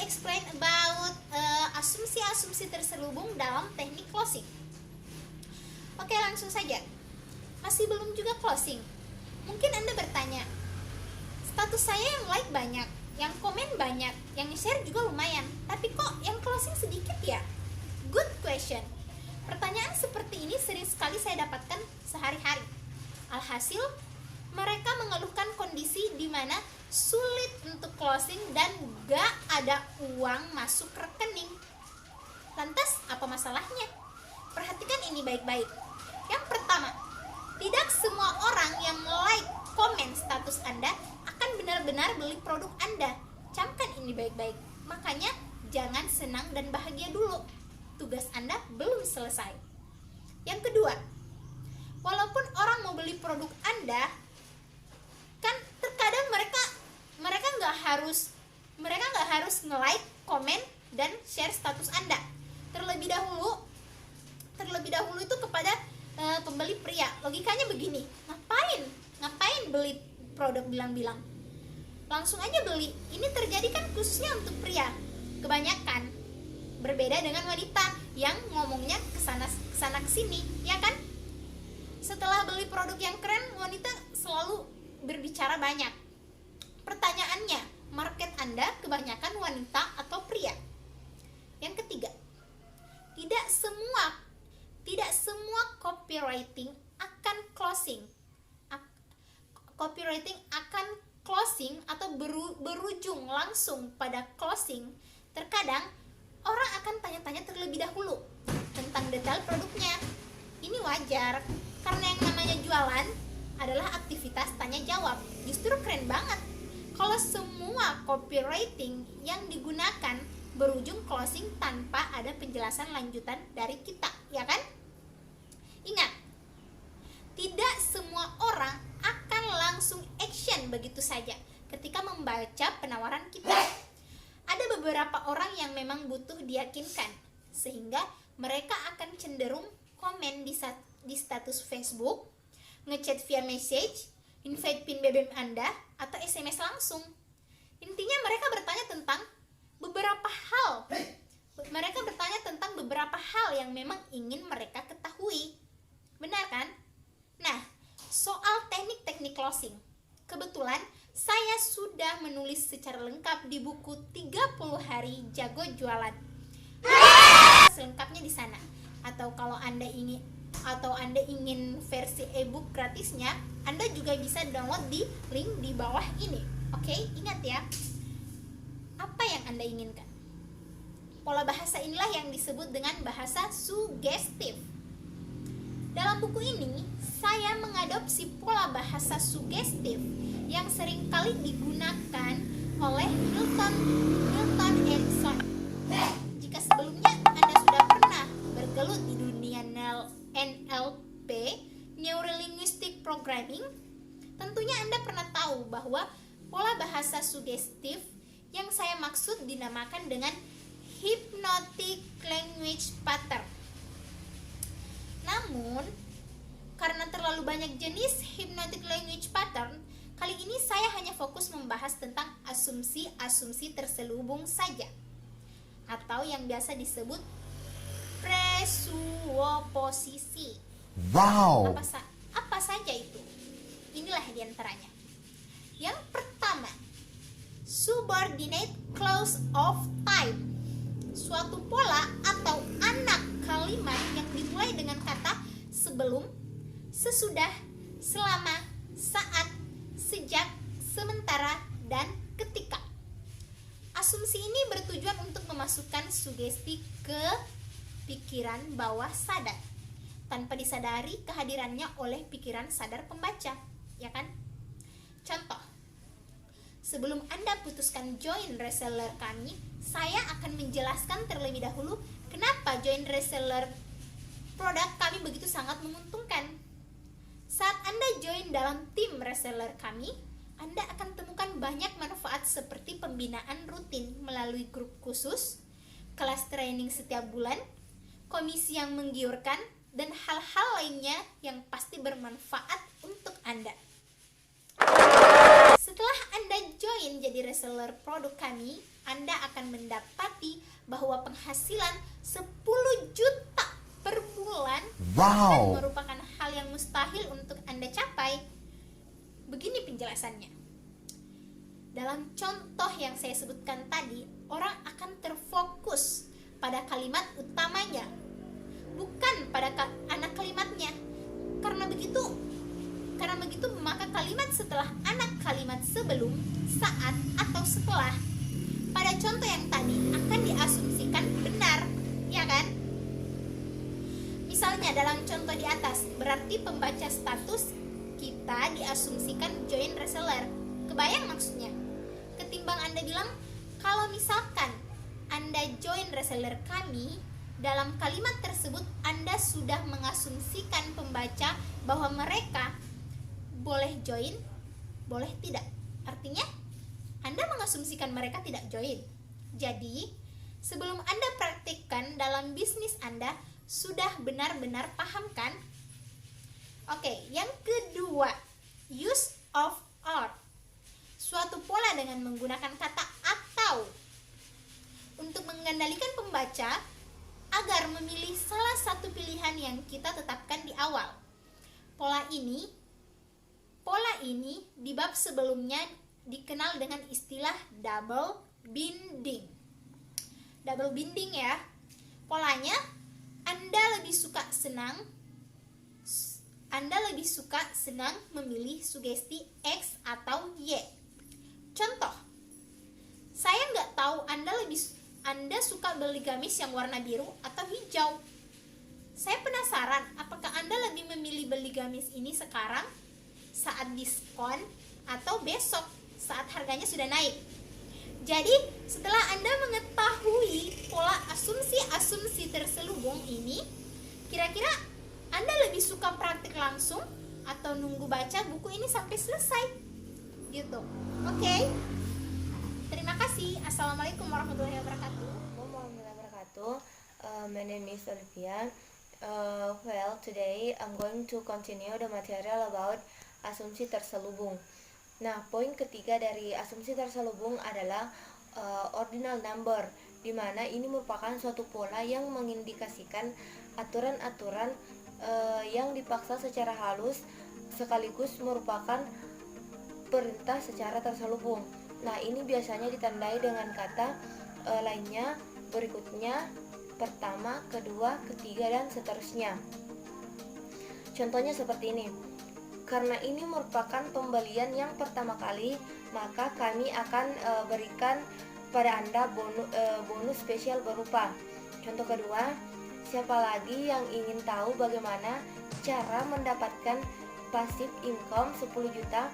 explain about asumsi-asumsi terselubung dalam teknik closing. Oke, langsung saja. Masih belum juga closing. Mungkin Anda bertanya, status saya yang like banyak, yang komen banyak, yang share juga lumayan, tapi kok yang closing sedikit ya? Good question. Pertanyaan seperti ini sering sekali saya dapatkan sehari-hari. Alhasil, mereka mengeluhkan kondisi di mana sulit untuk closing dan gak ada uang masuk rekening. Lantas, apa masalahnya? Perhatikan ini baik-baik. Yang pertama, tidak semua orang yang like komen status Anda akan benar-benar beli produk Anda. Camkan ini baik-baik. Makanya, jangan senang dan bahagia dulu. Tugas Anda belum selesai. Yang kedua, walaupun orang mau beli produk Anda, kan terkadang mereka nggak harus nge-like, komen, dan share status Anda. Terlebih dahulu itu kepada pembeli pria. Logikanya begini, ngapain beli produk bilang-bilang? Langsung aja beli. Ini terjadi kan khususnya untuk pria. Kebanyakan berbeda dengan wanita yang ngomongnya kesana kesini, ya kan? Setelah beli produk yang keren, wanita selalu berbicara banyak. Pertanyaannya, market Anda kebanyakan wanita atau pria? Yang ketiga, tidak semua copywriting akan closing. Copywriting akan closing atau berujung langsung pada closing. Terkadang orang akan tanya-tanya terlebih dahulu tentang detail produknya. Ini wajar, karena yang namanya jualan adalah aktivitas tanya jawab. Justru keren banget kalau semua copywriting yang digunakan berujung closing tanpa ada penjelasan lanjutan dari kita, ya kan? Ingat, tidak semua orang akan langsung action begitu saja ketika membaca penawaran kita. Ada beberapa orang yang memang butuh diyakinkan, sehingga mereka akan cenderung komen di status Facebook, ngechat via message, invite pin BBM Anda, atau SMS langsung. Intinya mereka bertanya tentang beberapa hal yang memang ingin mereka ketahui. Benar kan? Nah, soal teknik-teknik closing, kebetulan saya sudah menulis secara lengkap di buku 30 hari jago jualan. Selengkapnya di sana. Atau kalau Anda ingin versi ebook gratisnya, Anda juga bisa download di link di bawah ini. Oke, ingat ya. Apa yang Anda inginkan? Pola bahasa inilah yang disebut dengan bahasa sugestif. Dalam buku ini, saya mengadopsi pola bahasa sugestif yang seringkali digunakan oleh Milton Erickson. Jika sebelumnya Anda sudah pernah bergelut di dunia NLP, Neuro Linguistic Programming, tentunya Anda pernah tahu bahwa pola bahasa sugestif yang saya maksud dinamakan dengan Hypnotic Language Pattern. Namun, karena terlalu banyak jenis Hypnotic Language Pattern, kali ini saya hanya fokus membahas tentang asumsi-asumsi terselubung saja, atau yang biasa disebut presuposisi. Wow. Apa saja itu? Inilah diantaranya. Yang pertama, subordinate clause of time. Suatu pola atau anak kalimat yang dimulai dengan kata sebelum, sesudah, selama, saat, sejak, sementara, dan ketika. Asumsi ini bertujuan untuk memasukkan sugesti ke pikiran bawah sadar tanpa disadari kehadirannya oleh pikiran sadar pembaca, ya kan? Contoh, sebelum Anda putuskan join reseller kami, saya akan menjelaskan terlebih dahulu kenapa join reseller produk kami begitu sangat menguntungkan. Saat Anda join dalam tim reseller kami, Anda akan temukan banyak manfaat seperti pembinaan rutin melalui grup khusus, kelas training setiap bulan, komisi yang menggiurkan, dan hal-hal lainnya yang pasti bermanfaat untuk Anda. Setelah Anda join jadi reseller produk kami, Anda akan mendapati bahwa penghasilan 10 juta per bulan akan merupakan hal yang mustahil untuk Anda capai. Begini penjelasannya. Dalam contoh yang saya sebutkan tadi, orang akan terfokus pada kalimat utamanya, bukan pada anak kalimatnya. Karena begitu, maka kalimat setelah anak kalimat sebelum, saat, atau setelah pada contoh yang tadi akan diasumsikan benar, ya kan? Misalnya dalam contoh di atas, berarti pembaca status kita diasumsikan join reseller. Kebayang maksudnya? Ketimbang Anda bilang, kalau misalkan Anda join reseller kami, dalam kalimat tersebut Anda sudah mengasumsikan pembaca bahwa mereka boleh join, boleh tidak. Artinya Anda mengasumsikan mereka tidak join. Jadi sebelum Anda praktikkan dalam bisnis Anda, sudah benar-benar paham kan? Oke, yang kedua, use of or. Suatu pola dengan menggunakan kata atau untuk mengendalikan pembaca agar memilih salah satu pilihan yang kita tetapkan di awal. Pola ini di bab sebelumnya dikenal dengan istilah double binding. Double binding ya. Polanya, Anda lebih suka senang memilih sugesti X atau Y. Contoh, saya nggak tahu Anda suka beli gamis yang warna biru atau hijau. Saya penasaran, apakah Anda lebih memilih beli gamis ini sekarang saat diskon atau besok saat harganya sudah naik? Jadi, setelah Anda mengetahui pola asumsi-asumsi terselubung ini, kira-kira Anda lebih suka praktik langsung atau nunggu baca buku ini sampai selesai? Gitu. Oke. Terima kasih. Assalamualaikum warahmatullahi wabarakatuh. My name is Olivia. Today I'm going to continue the material about asumsi terselubung. Nah, poin ketiga dari asumsi terselubung adalah ordinal number, di mana ini merupakan suatu pola yang mengindikasikan aturan-aturan yang dipaksa secara halus sekaligus merupakan perintah secara terselubung. Nah, ini biasanya ditandai dengan kata lainnya, berikutnya, pertama, kedua, ketiga, dan seterusnya. Contohnya seperti ini. Karena ini merupakan pembelian yang pertama kali, maka kami akan berikan pada Anda bonus spesial berupa. Contoh kedua, siapa lagi yang ingin tahu bagaimana cara mendapatkan passive income 10 juta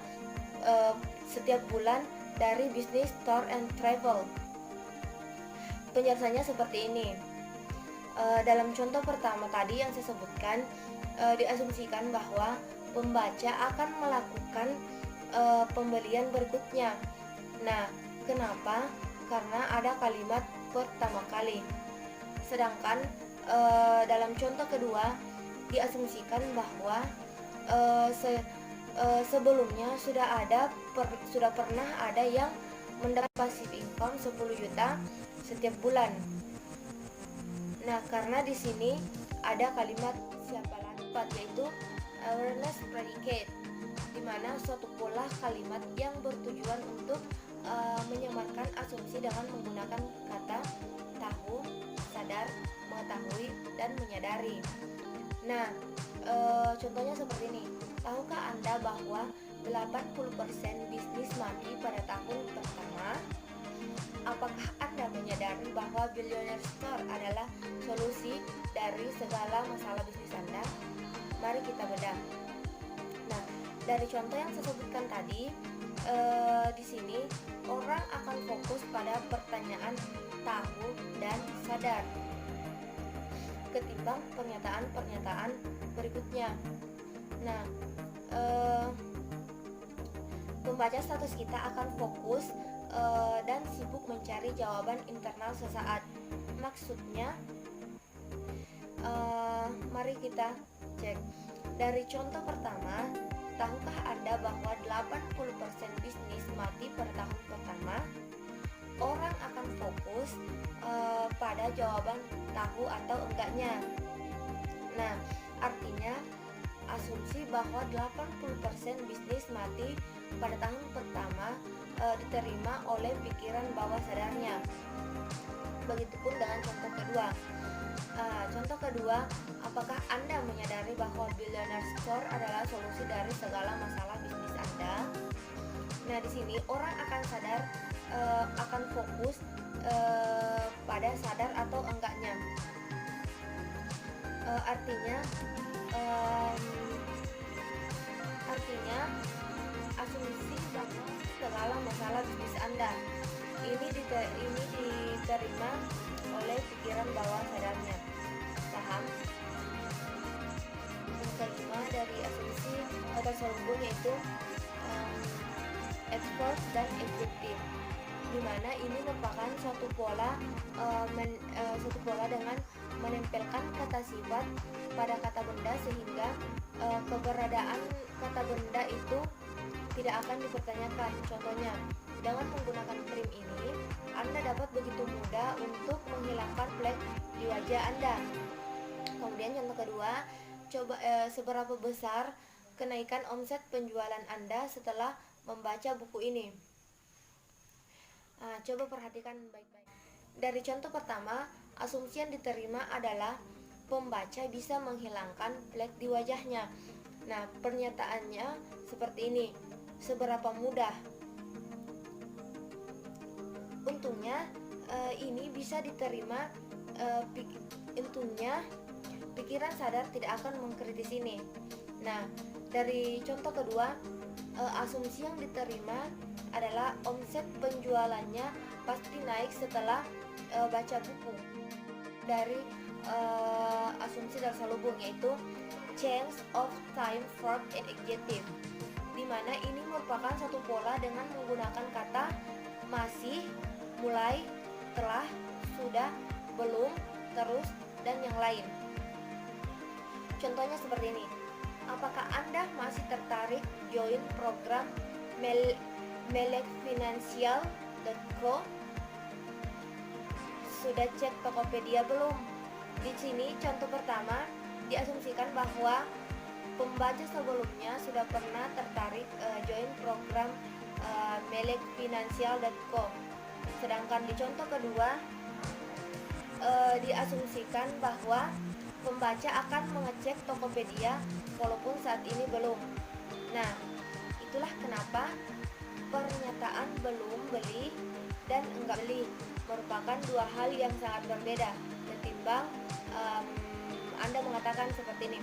setiap bulan dari bisnis tour and travel? Penjelasannya seperti ini. Dalam contoh pertama tadi yang saya sebutkan, diasumsikan bahwa pembaca akan melakukan pembelian berikutnya. Nah, kenapa? Karena ada kalimat pertama kali. Sedangkan dalam contoh kedua diasumsikan bahwa sebelumnya sudah pernah ada yang mendapat passive income 10 juta setiap bulan. Nah, karena di sini ada kalimat siapa lagi, yaitu awareness predicate, di mana suatu pola kalimat yang bertujuan untuk menyamarkan asumsi dengan menggunakan kata tahu, sadar, mengetahui, dan menyadari. Nah, contohnya seperti ini. Tahukah Anda bahwa 80% bisnis mati pada tahun pertama? Apakah Anda menyadari bahwa Billionaire Store adalah solusi dari segala masalah bisnis Anda? Mari kita bedah. Nah, dari contoh yang saya sebutkan tadi, di sini orang akan fokus pada pertanyaan tahu dan sadar ketimbang pernyataan-pernyataan berikutnya. Nah, pembaca status kita akan fokus dan sibuk mencari jawaban internal sesaat. Maksudnya, mari kita cek dari contoh pertama. tahukah Anda bahwa 80% bisnis mati pada tahun pertama? Orang akan fokus pada jawaban tahu atau enggaknya. Nah, artinya asumsi bahwa 80% bisnis mati pada tahun pertama diterima oleh pikiran bawah sadarnya. Begitupun dengan contoh kedua. Contoh kedua, apakah Anda menyadari bahwa Billionaire Store adalah solusi dari segala masalah bisnis Anda? Nah, di sini orang akan sadar, akan fokus pada sadar atau enggaknya. Artinya asumsi bahwa segala masalah bisnis Anda ini diterima oleh pikiran bawah sadarnya. Paham? Yang kelima dari asumsi terselubung yaitu adverb dan adjective, di mana ini merupakan suatu pola dengan menempelkan kata sifat pada kata benda sehingga keberadaan kata benda itu tidak akan dipertanyakan. Contohnya, dengan menggunakan krim ini, Anda dapat begitu mudah untuk menghilangkan flek di wajah Anda. Kemudian contoh kedua, seberapa besar kenaikan omset penjualan Anda setelah membaca buku ini. Coba perhatikan baik-baik. Dari contoh pertama, asumsi yang diterima adalah pembaca bisa menghilangkan flek di wajahnya. Nah, pernyataannya seperti ini. Seberapa mudah? Untungnya ini bisa diterima. Untungnya pikiran sadar tidak akan mengkritis ini. Nah, dari contoh kedua, asumsi yang diterima adalah omset penjualannya pasti naik setelah baca buku. Dari asumsi terselubung yaitu change of time, verb, and adjective, di mana ini merupakan satu pola dengan menggunakan kata masih, mulai, telah, sudah, belum, terus, dan yang lain. Contohnya seperti ini. Apakah Anda masih tertarik join program melekfinancial.co? Sudah cek Tokopedia belum? Di sini contoh pertama diasumsikan bahwa pembaca sebelumnya sudah pernah tertarik join program melekfinancial.co. Sedangkan di contoh kedua diasumsikan bahwa pembaca akan mengecek Tokopedia walaupun saat ini belum. Nah, itulah kenapa pernyataan belum beli dan enggak beli merupakan dua hal yang sangat berbeda ketimbang Anda mengatakan seperti ini.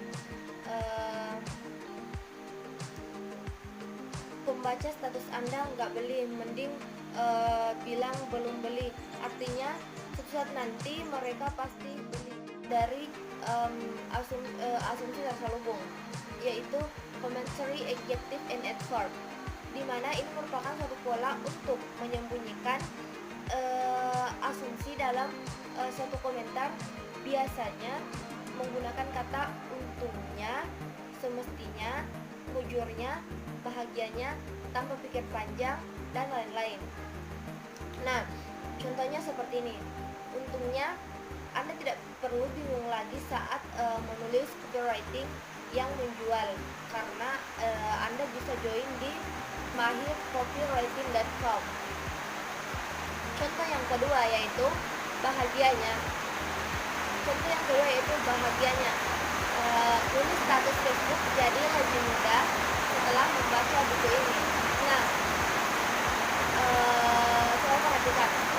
Pembaca status Anda enggak beli, mending bilang belum beli. Artinya suatu saat nanti mereka pasti beli. Dari asumsi terselubung yaitu commentary, adjective, and adverb, di mana ini merupakan suatu pola untuk menyembunyikan asumsi dalam suatu komentar, biasanya menggunakan kata untungnya, semestinya, mujurnya, bahagianya, tanpa pikir panjang, dan lain-lain. Nah, contohnya seperti ini. Untungnya Anda tidak perlu bingung lagi saat menulis copywriting yang menjual, karena Anda bisa join di mahircopywriting.com. Contoh yang kedua yaitu bahagianya. Tulis status Facebook jadi lebih mudah setelah membaca buku ini. Nah, coba perhatikan.